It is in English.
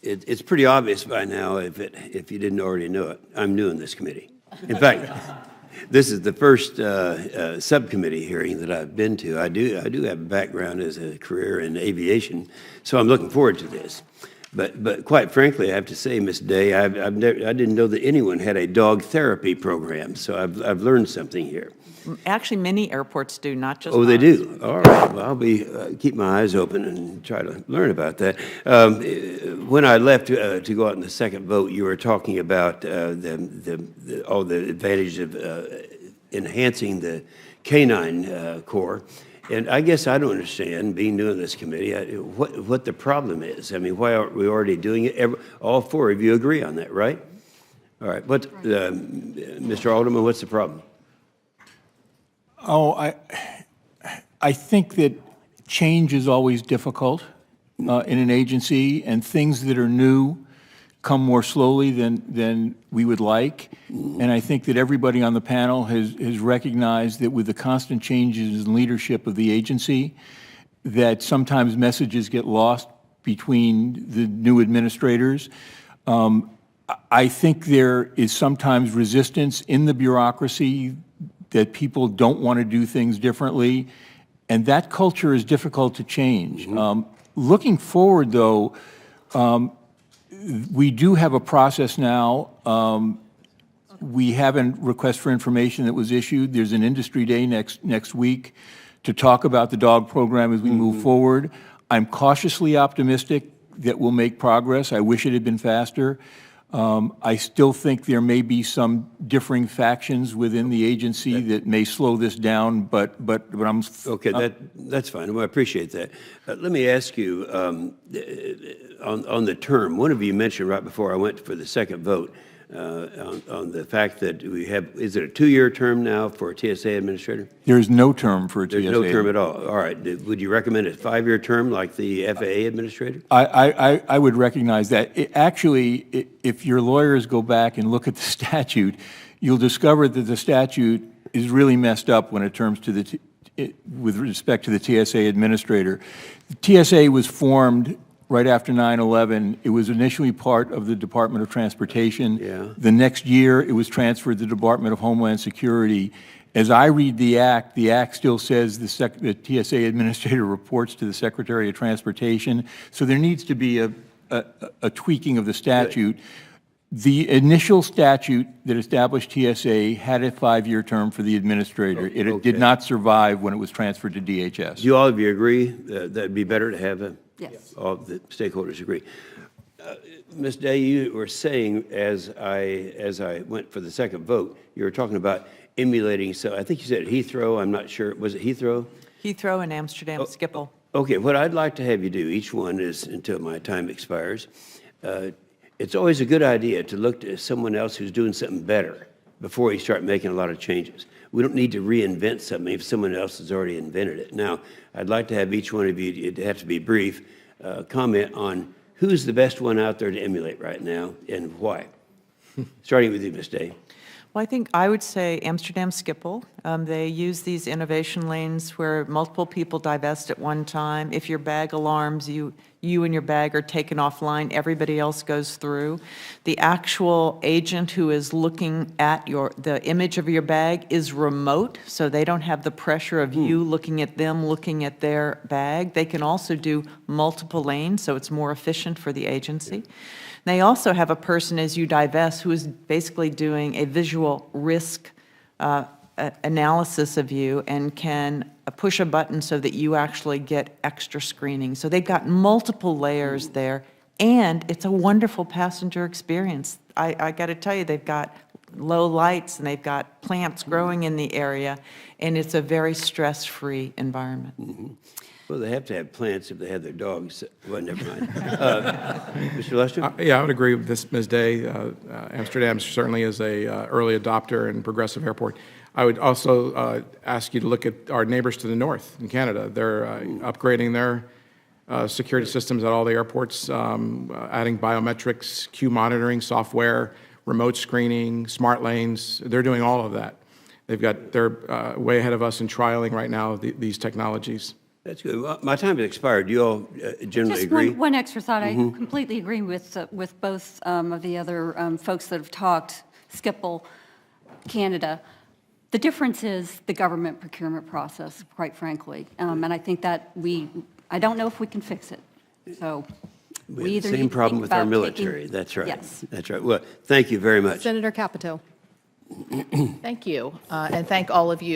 it's pretty obvious by now, if you didn't already know it, I'm new in this committee. In fact, this is the first subcommittee hearing that I've been to. I do have a background as a career in aviation, so I'm looking forward to this. But quite frankly, I have to say, Ms. Day, I didn't know that anyone had a dog therapy program, so I've learned something here. Actually, many airports do, not just Oh, they ours. do? All right. Well, I'll keep my eyes open and try to learn about that. When I left to go out in the second vote, you were talking about all the advantages of enhancing the canine corps. And I guess I don't understand, being new in this committee, what the problem is. I mean, why aren't we already doing it? All four of you agree on that, right? All right. Mr. Alderman, what's the problem? Oh, I think that change is always difficult in an agency, and things that are new come more slowly than we would like. And I think that everybody on the panel has recognized that with the constant changes in leadership of the agency, that sometimes messages get lost between the new administrators. I think there is sometimes resistance in the bureaucracy that people don't want to do things differently, and that culture is difficult to change. Looking forward, though, we do have a process now. We have a request for information that was issued. There's an industry day next week to talk about the dog program as we move forward. I'm cautiously optimistic that we'll make progress. I wish it had been faster. I still think there may be some differing factions within the agency that may slow this down, but I'm... Okay, that's fine. Well, I appreciate that. Let me ask you, on the term, one of you mentioned right before I went for the second vote, on the fact that we have, is it a 2-year term now for a TSA administrator? There's no term for a TSA. There's no term at all. All right. Would you recommend a 5-year term like the FAA administrator? I would recognize that. Actually, if your lawyers go back and look at the statute, you'll discover that the statute is really messed up when it comes to with respect to the TSA administrator. The TSA was formed right after 9/11. It was initially part of the Department of Transportation. Yeah. The next year, it was transferred to the Department of Homeland Security. As I read the act still says the TSA administrator reports to the Secretary of Transportation. So there needs to be a tweaking of the statute. The initial statute that established TSA had a 5-year term for the administrator. It did not survive when it was transferred to DHS. Do all of you agree that it'd be better to have a... Yes. All the stakeholders agree. Ms. Day, you were saying, as I went for the second vote, you were talking about emulating, so I think you said Heathrow, I'm not sure, was it Heathrow? Heathrow and Amsterdam Schiphol. Okay, what I'd like to have you do, each one is, until my time expires, it's always a good idea to look to someone else who's doing something better before you start making a lot of changes. We don't need to reinvent something if someone else has already invented it. Now, I'd like to have each one of you, it has to be brief, comment on who's the best one out there to emulate right now and why. Starting with you, Ms. Day. Well, I think I would say Amsterdam Schiphol. They use these innovation lanes where multiple people divest at one time. If your bag alarms, you and your bag are taken offline, everybody else goes through. The actual agent who is looking at the image of your bag is remote, so they don't have the pressure of you looking at them, looking at their bag. They can also do multiple lanes, so it's more efficient for the agency. They also have a person as you divest who is basically doing a visual risk analysis of you and can push a button so that you actually get extra screening. So they've got multiple layers there, and it's a wonderful passenger experience. I got to tell you, they've got low lights and they've got plants growing in the area, and it's a very stress-free environment. Mm-hmm. Well, they have to have plants if they have their dogs. Well, never mind. Mr. Lester? Yeah, I would agree with this, Ms. Day. Amsterdam certainly is a early adopter and progressive airport. I would also ask you to look at our neighbors to the north in Canada. They're upgrading their security systems at all the airports, adding biometrics, queue monitoring software, remote screening, smart lanes. They're doing all of that. They're way ahead of us in trialing right now these technologies. That's good. Well, my time has expired. Do you all generally Just agree? one extra thought. I completely agree with both of the other folks that have talked, Skipple, Canada. The difference is the government procurement process, quite frankly. And I think that I don't know if we can fix it. So we We have either the need same to problem think with our about military. taking- That's right. Yes. That's right. Well, thank you very much. Senator Capito. Thank you, and thank all of you.